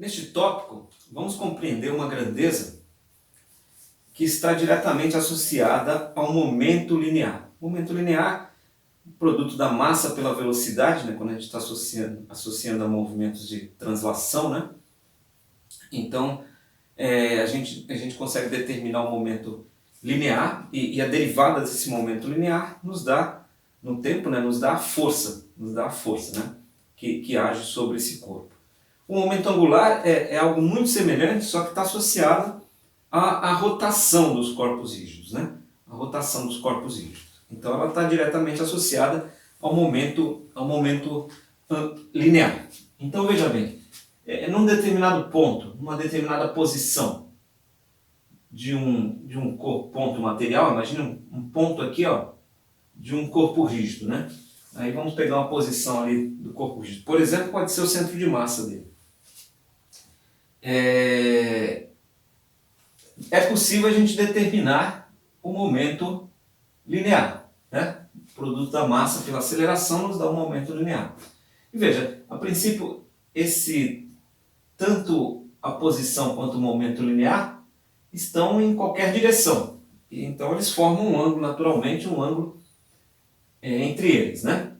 Neste tópico, vamos compreender uma grandeza que está diretamente associada ao momento linear. O momento linear, produto da massa pela velocidade, né? Quando a gente está associando a movimentos de translação, né? Então, a gente consegue determinar o momento linear e a derivada desse momento linear nos dá, no tempo, né? Nos dá a força, né? que age sobre esse corpo. O momento angular é algo muito semelhante, só que está associado à rotação dos corpos rígidos, né? A rotação dos corpos rígidos. Então ela está diretamente associada ao momento linear. Então veja bem, num determinado ponto, numa determinada posição de um ponto material, imagina um ponto aqui, ó, de um corpo rígido, né? Aí vamos pegar uma posição ali do corpo rígido. Por exemplo, pode ser o centro de massa dele. É possível a gente determinar o momento linear, né? O produto da massa pela aceleração nos dá um momento linear. E veja, a princípio, tanto a posição quanto o momento linear estão em qualquer direção. E então eles formam um ângulo, naturalmente, um ângulo entre eles, né?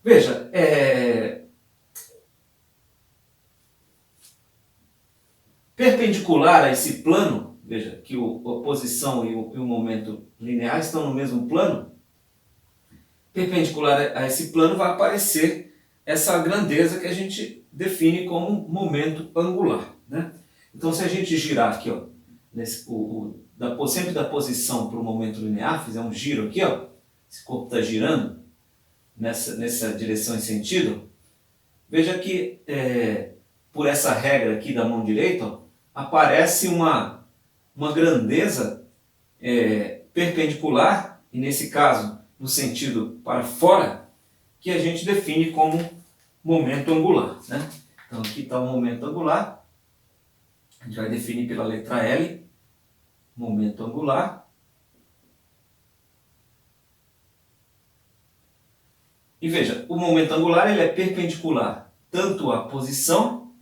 Veja, perpendicular a esse plano, veja que a posição e o momento linear estão no mesmo plano, perpendicular a esse plano vai aparecer essa grandeza que a gente define como momento angular, né? Então se a gente girar aqui, ó, sempre da posição para o momento linear, fizer um giro aqui, ó, esse corpo está girando nessa direção e sentido, veja que por essa regra aqui da mão direita, ó, aparece uma grandeza perpendicular, e nesse caso no sentido para fora, que a gente define como momento angular, né? Então aqui está o momento angular, a gente vai definir pela letra L, momento angular. E veja, o momento angular ele é perpendicular tanto à posição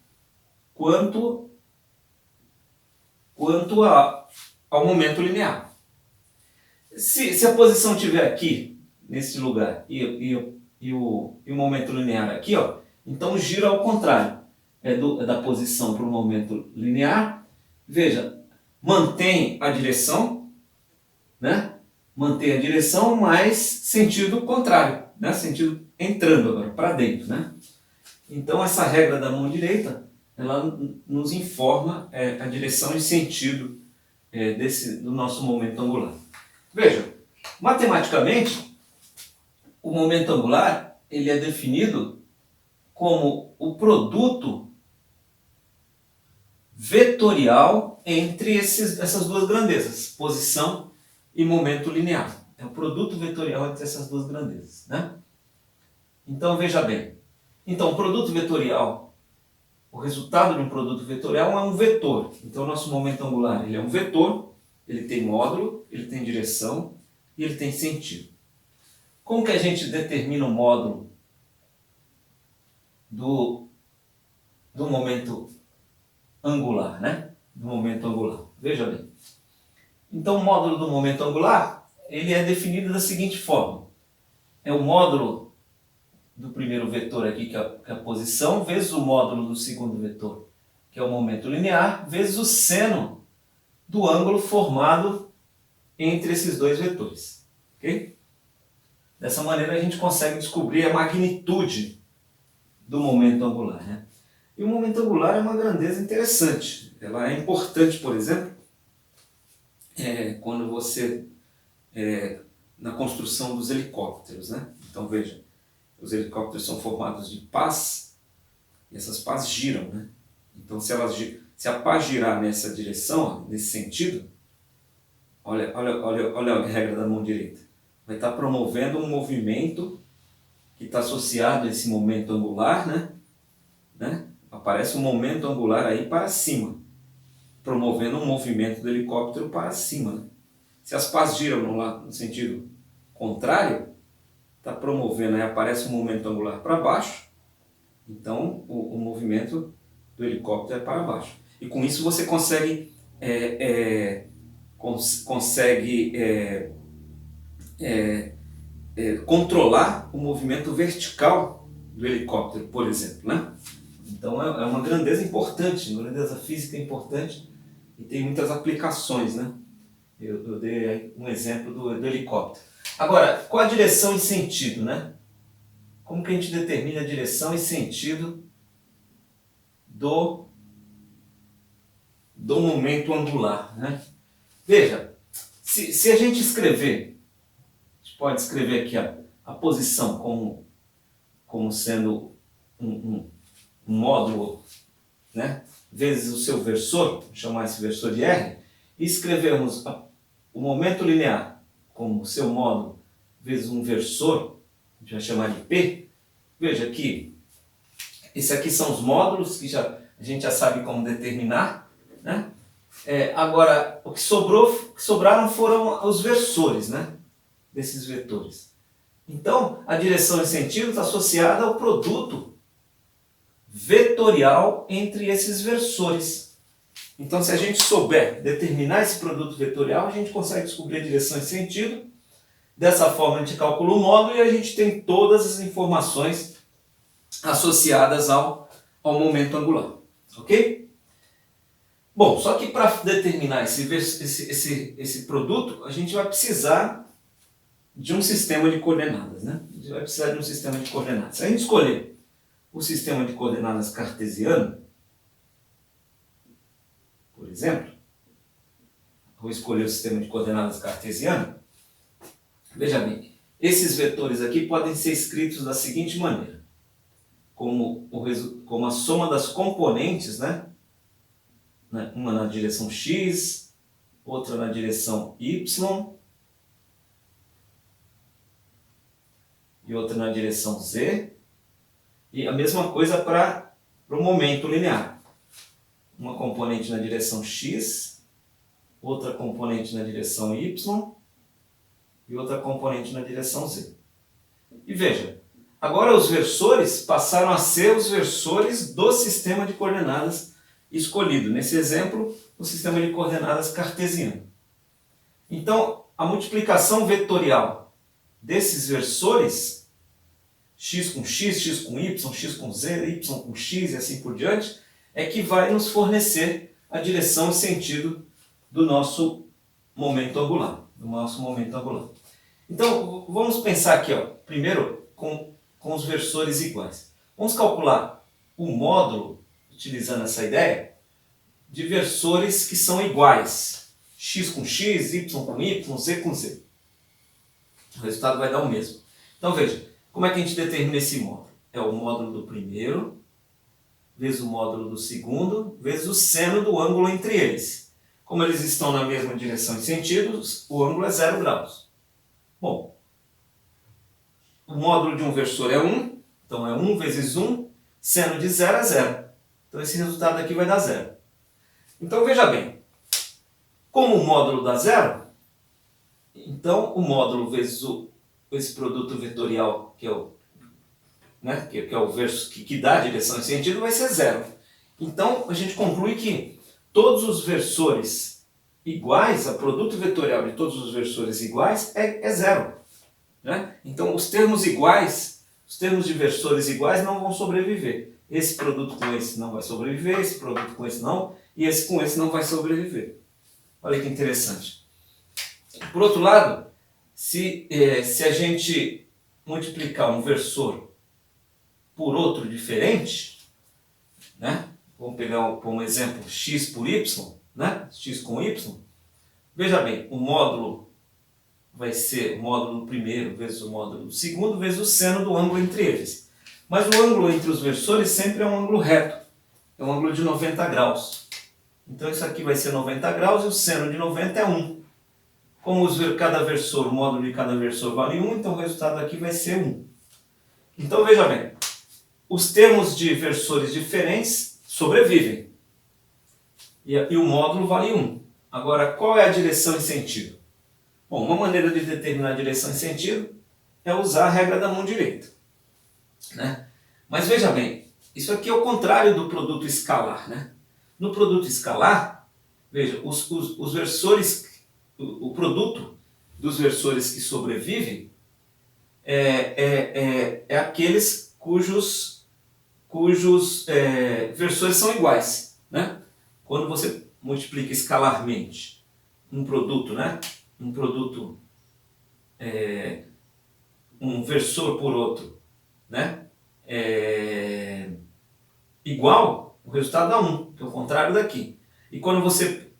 quanto ao momento linear. Se a posição estiver aqui, nesse lugar, e o momento linear aqui, ó, então o giro é ao contrário. É da posição para o momento linear. Veja, mantém a direção, né? Mantém a direção, mas sentido contrário, né? Sentido entrando agora, para dentro, né? Então essa regra da mão direita, ela nos informa a direção e sentido do nosso momento angular. Veja, matematicamente, o momento angular ele é definido como o produto vetorial entre essas duas grandezas, posição e momento linear. É o produto vetorial entre essas duas grandezas, né? Então veja bem, o produto vetorial, o resultado de um produto vetorial é um vetor. Então o nosso momento angular ele é um vetor, ele tem módulo, ele tem direção e ele tem sentido. Como que a gente determina o módulo do momento angular, né? Do momento angular. Veja bem. Então o módulo do momento angular ele é definido da seguinte forma. É o módulo do primeiro vetor aqui, que é a posição, vezes o módulo do segundo vetor, que é o momento linear, vezes o seno do ângulo formado entre esses dois vetores. Ok? Dessa maneira a gente consegue descobrir a magnitude do momento angular, né? E o momento angular é uma grandeza interessante. Ela é importante, por exemplo, quando você... na construção dos helicópteros, né? Então veja, os helicópteros são formados de pás e essas pás giram, né? Então se a pá girar nessa direção, nesse sentido, olha a regra da mão direita, vai estar promovendo um movimento que está associado a esse momento angular, né? Aparece um momento angular aí para cima, promovendo um movimento do helicóptero para cima, né? Se as pás giram no sentido contrário, está promovendo, aí aparece um momento angular para baixo, então o movimento do helicóptero é para baixo. E com isso você consegue, controlar o movimento vertical do helicóptero, por exemplo, né? Então é uma grandeza importante, uma grandeza física importante e tem muitas aplicações, né? Eu dei aí um exemplo do helicóptero. Agora, qual a direção e sentido, né? Como que a gente determina a direção e sentido do momento angular, né? Veja, se a gente escrever, a gente pode escrever aqui a posição como sendo um módulo, né? Vezes o seu versor, vou chamar esse versor de R, e escrevermos o momento linear como seu módulo vezes um versor, a gente vai chamar de P. Veja que esses aqui são os módulos que a gente já sabe como determinar, né? Agora, o que sobraram foram os versores, né? Desses vetores. Então, a direção e sentido está associada ao produto vetorial entre esses versores. Então, se a gente souber determinar esse produto vetorial, a gente consegue descobrir a direção e sentido. Dessa forma, a gente calcula o módulo e a gente tem todas as informações associadas ao momento angular. Ok? Bom, só que para determinar esse produto, a gente vai precisar de um sistema de coordenadas, né? A gente vai precisar de um sistema de coordenadas. Se a gente escolher o sistema de coordenadas cartesiano, por exemplo, vou escolher o sistema de coordenadas cartesiano, veja bem, esses vetores aqui podem ser escritos da seguinte maneira, como a soma das componentes, né? Uma na direção x, outra na direção y, e outra na direção z, e a mesma coisa para o momento linear. Uma componente na direção x, outra componente na direção y e outra componente na direção z. E veja, agora os versores passaram a ser os versores do sistema de coordenadas escolhido. Nesse exemplo, o sistema de coordenadas cartesiano. Então, a multiplicação vetorial desses versores, x com x, x com y, x com z, y com x e assim por diante, é que vai nos fornecer a direção e sentido do nosso momento angular. Então, vamos pensar aqui, primeiro com os versores iguais. Vamos calcular o módulo, utilizando essa ideia, de versores que são iguais. X com x, y com y, z com z. O resultado vai dar o mesmo. Então veja, como é que a gente determina esse módulo? É o módulo do primeiro, vezes o módulo do segundo, vezes o seno do ângulo entre eles. Como eles estão na mesma direção e sentido, o ângulo é 0 graus. Bom, o módulo de um versor é 1, então é 1 vezes 1, seno de 0 é 0. Então esse resultado aqui vai dar 0. Então veja bem, como o módulo dá 0, então o módulo vezes esse produto vetorial, que é o verso que dá a direção e sentido, vai ser 0. Então a gente conclui que todos os versores iguais, o produto vetorial de todos os versores iguais é 0. Né? Então os termos iguais, os termos de versores iguais não vão sobreviver. Esse produto com esse não vai sobreviver, esse produto com esse não, e esse com esse não vai sobreviver. Olha que interessante. Por outro lado, se a gente multiplicar um versor por outro diferente, né? Vamos pegar como exemplo x por y, né? X com y. Veja bem, o módulo vai ser o módulo do primeiro vezes o módulo do segundo vezes o seno do ângulo entre eles. Mas o ângulo entre os versores sempre é um ângulo reto, é um ângulo de 90 graus. Então isso aqui vai ser 90 graus e o seno de 90 é 1. Como cada versor, o módulo de cada versor vale 1, então o resultado aqui vai ser 1. Então veja bem, os termos de versores diferentes sobrevivem. E o módulo vale 1. Agora, qual é a direção e sentido? Bom, uma maneira de determinar a direção e sentido é usar a regra da mão direita. Né? Mas veja bem, Isso aqui é o contrário do produto escalar, né? No produto escalar, veja, os versores, o produto dos versores que sobrevivem é aqueles cujos versores são iguais, né? Quando você multiplica escalarmente um produto, né? Um produto, um versor por outro, né? Igual, o resultado dá 1, que é o contrário daqui. E quando você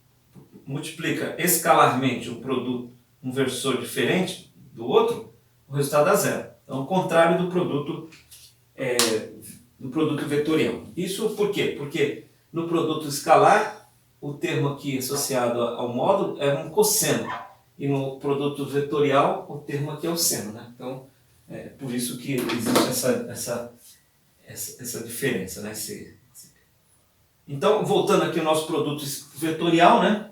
multiplica escalarmente um produto, um versor diferente do outro, o resultado dá 0. Então, o contrário do produto vetorial. Isso por quê? Porque no produto escalar, o termo aqui associado ao módulo é um cosseno. E no produto vetorial, o termo aqui é o seno, né? Então, é por isso que existe essa diferença, né? Então, voltando aqui ao nosso produto vetorial, né?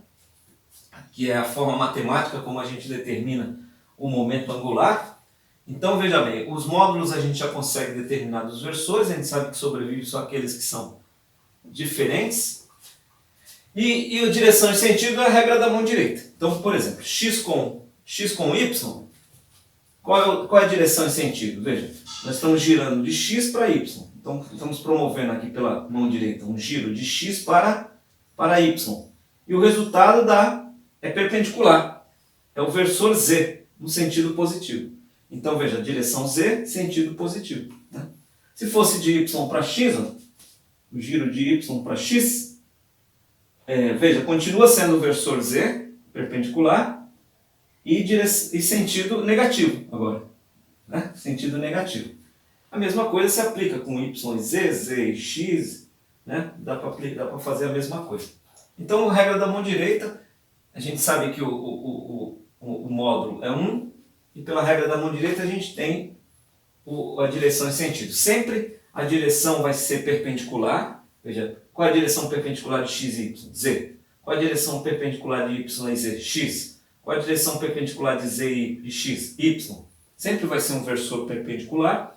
Que é a forma matemática como a gente determina o momento angular. Então, veja bem, os módulos a gente já consegue determinar dos versores, a gente sabe que sobrevivem só aqueles que são diferentes. E a direção e sentido é a regra da mão direita. Então, por exemplo, x com y, qual é a direção e sentido? Veja, nós estamos girando de x para y. Então, estamos promovendo aqui pela mão direita um giro de x para y. E o resultado é perpendicular. É o versor z, no sentido positivo. Então, veja, direção z, sentido positivo. Né? Se fosse de y para x, o giro de y para x, veja, continua sendo o versor z, perpendicular, e sentido negativo agora. Né? Sentido negativo. A mesma coisa se aplica com y e z e x, né? Dá para fazer a mesma coisa. Então, a regra da mão direita, a gente sabe que o módulo é 1, e pela regra da mão direita a gente tem a direção e sentido. Sempre a direção vai ser perpendicular. Veja, qual é a direção perpendicular de x e y? Z. Qual é a direção perpendicular de y e z? X. Qual é a direção perpendicular de z e x? Y. Sempre vai ser um versor perpendicular.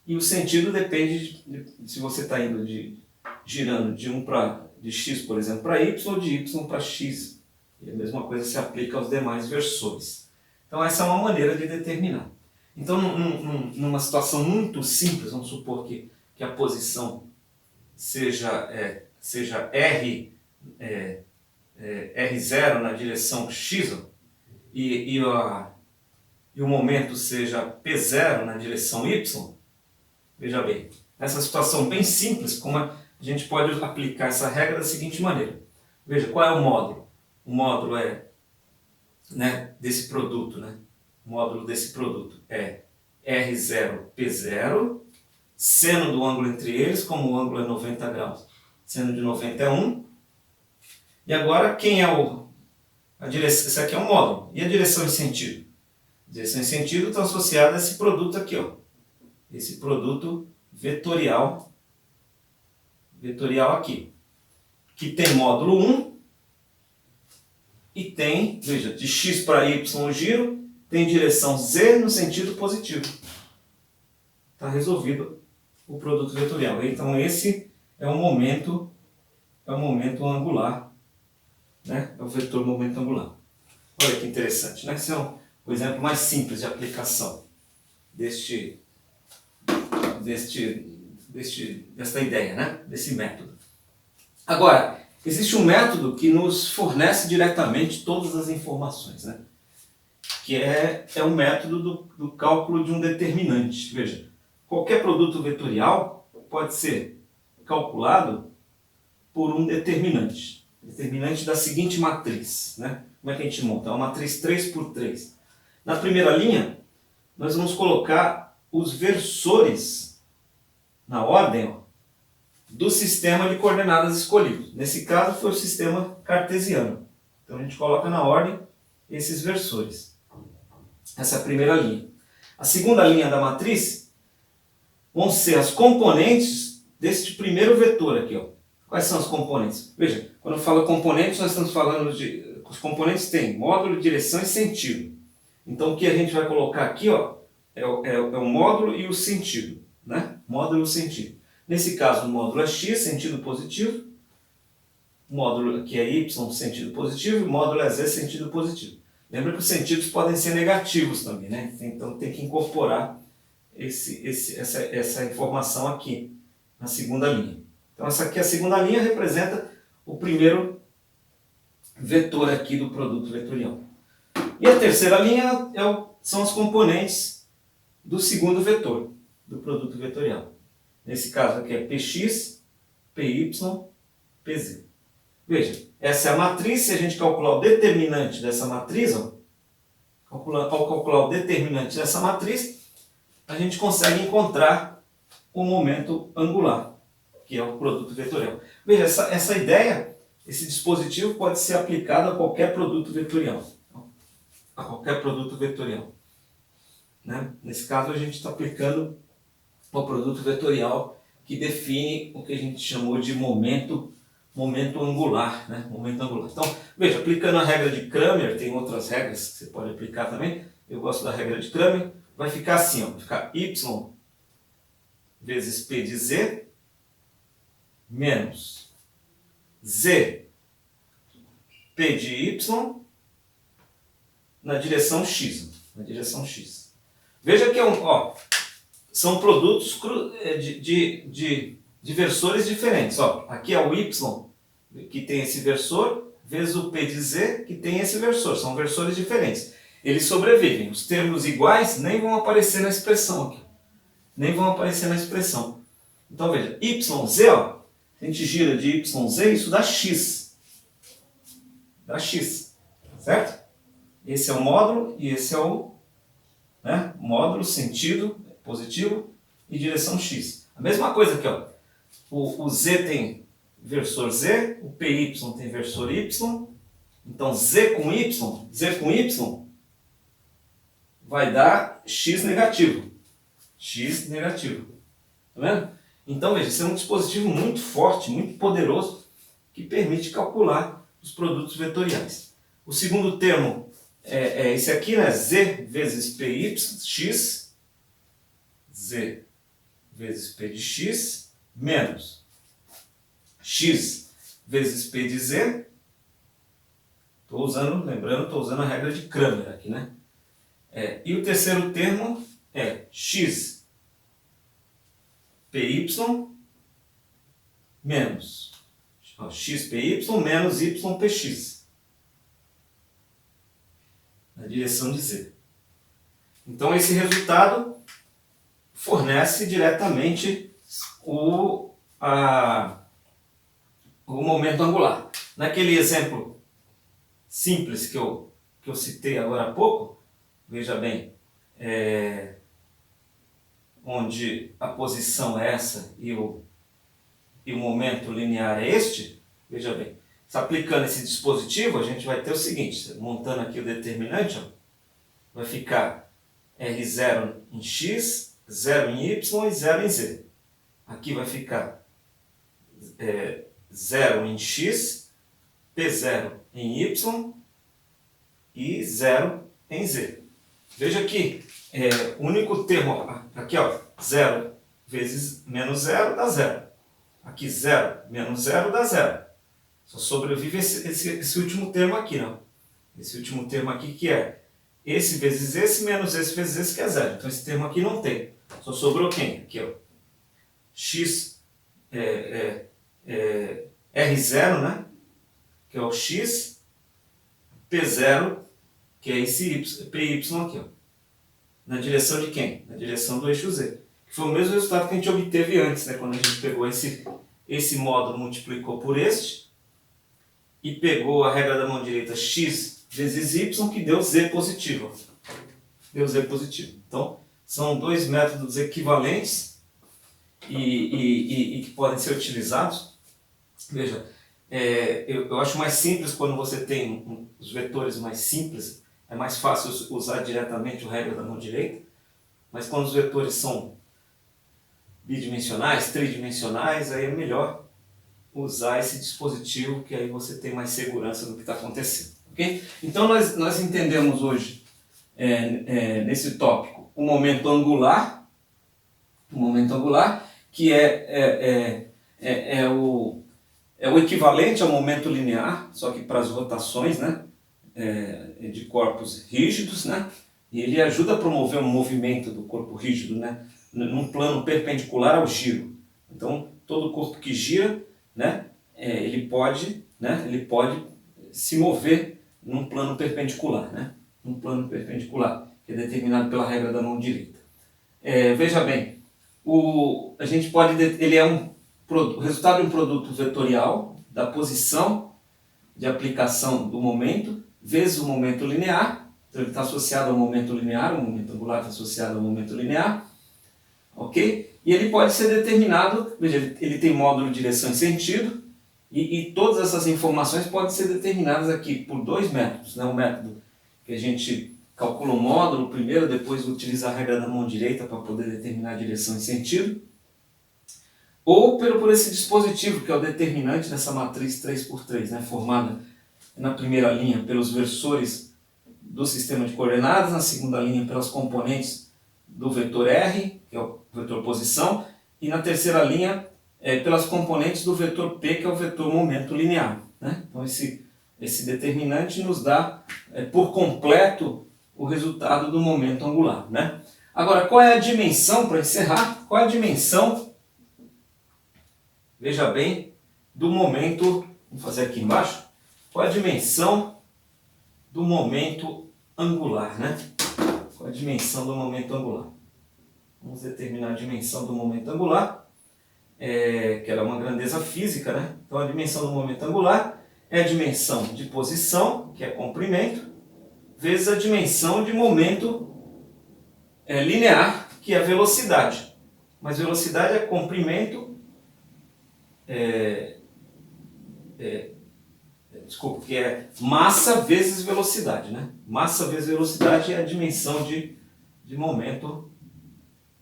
E o sentido depende de se você está indo girando de x, por exemplo, para y, ou de y para x. E a mesma coisa se aplica aos demais versores. Então essa é uma maneira de determinar. Então numa situação muito simples, vamos supor que a posição seja R0 na direção x e o momento seja P0 na direção y, veja bem, nessa situação bem simples, como a gente pode aplicar essa regra da seguinte maneira. Veja, qual é o módulo? O módulo desse produto, né? O módulo desse produto é R0, P0, seno do ângulo entre eles, como o ângulo é 90 graus, seno de 90 é 1. E agora, quem é a direção? Esse aqui é o módulo. E a direção e sentido? A direção e sentido estão associadas a esse produto aqui, ó. Esse produto vetorial aqui, que tem módulo 1 e tem, veja, de x para y o giro, tem direção z no sentido positivo. Está resolvido o produto vetorial. Então esse é o momento angular, né? É o vetor momento angular. Olha que interessante, né? Esse é o exemplo mais simples de aplicação desta ideia, né? Desse método. Agora, existe um método que nos fornece diretamente todas as informações, né? Que é o método do cálculo de um determinante. Veja, qualquer produto vetorial pode ser calculado por um determinante da seguinte matriz, né? Como é que a gente monta? É uma matriz 3 por 3. Na primeira linha, nós vamos colocar os versores na ordem, ó, do sistema de coordenadas escolhido. Nesse caso foi o sistema cartesiano. Então a gente coloca na ordem esses versores. Essa é a primeira linha. A segunda linha da matriz vão ser as componentes deste primeiro vetor aqui, ó. Quais são as componentes? Veja, quando eu falo componentes, nós estamos falando de... Os componentes têm módulo, direção e sentido. Então o que a gente vai colocar aqui, ó, é o módulo e o sentido, né? Módulo e o sentido. Nesse caso, o módulo é x, sentido positivo. O módulo aqui é y, sentido positivo. O módulo é z, sentido positivo. Lembra que os sentidos podem ser negativos também, né? Então tem que incorporar essa informação aqui na segunda linha. Então essa aqui, a segunda linha, representa o primeiro vetor aqui do produto vetorial. E a terceira linha são os componentes do segundo vetor do produto vetorial. Nesse caso aqui é Px, Py, Pz. Veja, essa é a matriz. Se a gente calcular o determinante dessa matriz, ao calcular o determinante dessa matriz, a gente consegue encontrar o momento angular, que é o produto vetorial. Veja, essa ideia, esse dispositivo pode ser aplicado a qualquer produto vetorial. A qualquer produto vetorial. Né? Nesse caso, a gente está aplicando o produto vetorial que define o que a gente chamou de momento angular. Né? Momento angular. Então, veja, aplicando a regra de Cramer, tem outras regras que você pode aplicar também. Eu gosto da regra de Cramer. Vai ficar assim, ó, vai ficar y vezes p de z menos z p de y na direção x. Na direção x. Veja que são produtos de versores diferentes. Ó, aqui é o y, que tem esse versor, vezes o p de z, que tem esse versor. São versores diferentes. Eles sobrevivem. Os termos iguais nem vão aparecer na expressão aqui. Nem vão aparecer na expressão. Então veja, yz, ó, a gente gira de yz, isso dá x. Dá x. Certo? Esse é o módulo e esse é o módulo, sentido positivo e direção x. A mesma coisa aqui, ó. O z tem versor z, o py tem versor y. Então z com y vai dar x negativo. X negativo. Tá vendo? Então veja, esse é um dispositivo muito forte, muito poderoso, que permite calcular os produtos vetoriais. O segundo termo é esse aqui, né? Z vezes py, x, z vezes p de x, menos x vezes p de z. Lembrando, estou usando a regra de Cramer aqui, né? E o terceiro termo é x py menos x py menos y px na direção de z. Então esse resultado fornece diretamente o momento angular. Naquele exemplo simples que eu citei agora há pouco, veja bem, onde a posição é essa e o momento linear é este, veja bem, se aplicando esse dispositivo, a gente vai ter o seguinte, montando aqui o determinante, ó, vai ficar R0 em x, 0 em y e 0 em z. Aqui vai ficar 0 em x, P0 em y e 0 em z. Veja aqui, o único termo, aqui ó, 0 vezes menos 0 dá 0. Aqui 0 menos 0 dá 0. Só sobrevive esse último termo aqui, não? Esse último termo aqui que é esse vezes esse menos esse vezes esse que é 0. Então esse termo aqui não tem. Só sobrou quem? Aqui ó, x R0, né? Que é o x, P0, que é esse y, PY aqui, ó. Na direção de quem? Na direção do eixo Z. Que foi o mesmo resultado que a gente obteve antes, né? Quando a gente pegou esse módulo, multiplicou por este, e pegou a regra da mão direita x vezes y, que deu z positivo. Deu z positivo. Então, são dois métodos equivalentes e que podem ser utilizados. Veja, eu acho mais simples quando você tem os vetores mais simples, é mais fácil usar diretamente a regra da mão direita, mas quando os vetores são bidimensionais, tridimensionais, aí é melhor usar esse dispositivo, que aí você tem mais segurança do que está acontecendo. Okay? Então nós entendemos hoje, nesse tópico, o momento angular, que é o equivalente ao momento linear, só que para as rotações, né, de corpos rígidos, né, e ele ajuda a promover um movimento do corpo rígido, né, num plano perpendicular ao giro. Então, todo corpo que gira, né, ele pode se mover num plano perpendicular, né, num plano perpendicular, que é determinado pela regra da mão direita. Veja bem, a gente pode, ele é o resultado de um produto vetorial da posição de aplicação do momento vezes o momento linear. Então ele está associado ao momento linear, o momento angular está associado ao momento linear, ok? E ele pode ser determinado, veja, ele tem módulo de direção e sentido, e todas essas informações podem ser determinadas aqui por dois métodos, né? Um método que a gente calcula o módulo primeiro, depois utiliza a regra da mão direita para poder determinar a direção e sentido, ou por esse dispositivo, que é o determinante dessa matriz 3×3, né, formada na primeira linha pelos versores do sistema de coordenadas, na segunda linha pelas componentes do vetor R, que é o vetor posição, e na terceira linha pelas componentes do vetor P, que é o vetor momento linear, né? Então esse determinante nos dá por completo o resultado do momento angular, né? Agora, qual é a dimensão, para encerrar, qual é a dimensão, veja bem, do momento, vamos fazer aqui embaixo, qual é a dimensão do momento angular, né? Qual é a dimensão do momento angular? Vamos determinar a dimensão do momento angular, que ela é uma grandeza física, né? Então a dimensão do momento angular é a dimensão de posição, que é comprimento, vezes a dimensão de momento linear, que é velocidade. Mas velocidade é comprimento, desculpa, que é massa vezes velocidade, né? Massa vezes velocidade é a dimensão de momento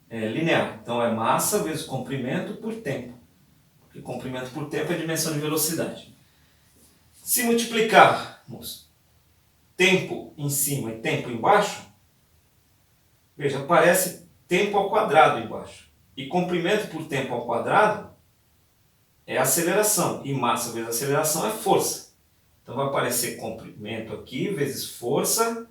linear. Então é massa vezes comprimento por tempo. Porque comprimento por tempo é a dimensão de velocidade. Se multiplicarmos tempo em cima e tempo embaixo, veja, aparece tempo ao quadrado embaixo. E comprimento por tempo ao quadrado é aceleração. E massa vezes aceleração é força. Então vai aparecer comprimento aqui vezes força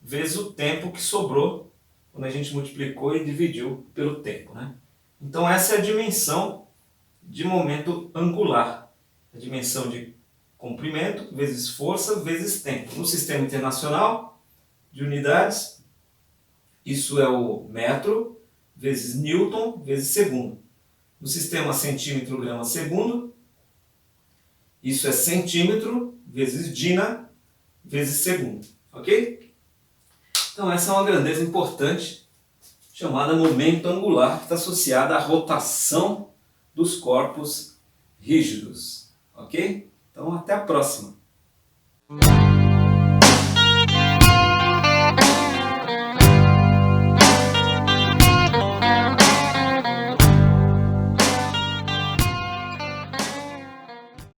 vezes o tempo que sobrou quando a gente multiplicou e dividiu pelo tempo, né? Então essa é a dimensão de momento angular. A dimensão de comprimento vezes força vezes tempo. No sistema internacional de unidades, isso é o metro vezes Newton vezes segundo. No sistema centímetro grama segundo, isso é centímetro vezes Dina vezes segundo. Ok? Então essa é uma grandeza importante chamada momento angular, que está associada à rotação dos corpos rígidos. Ok? Então até a próxima.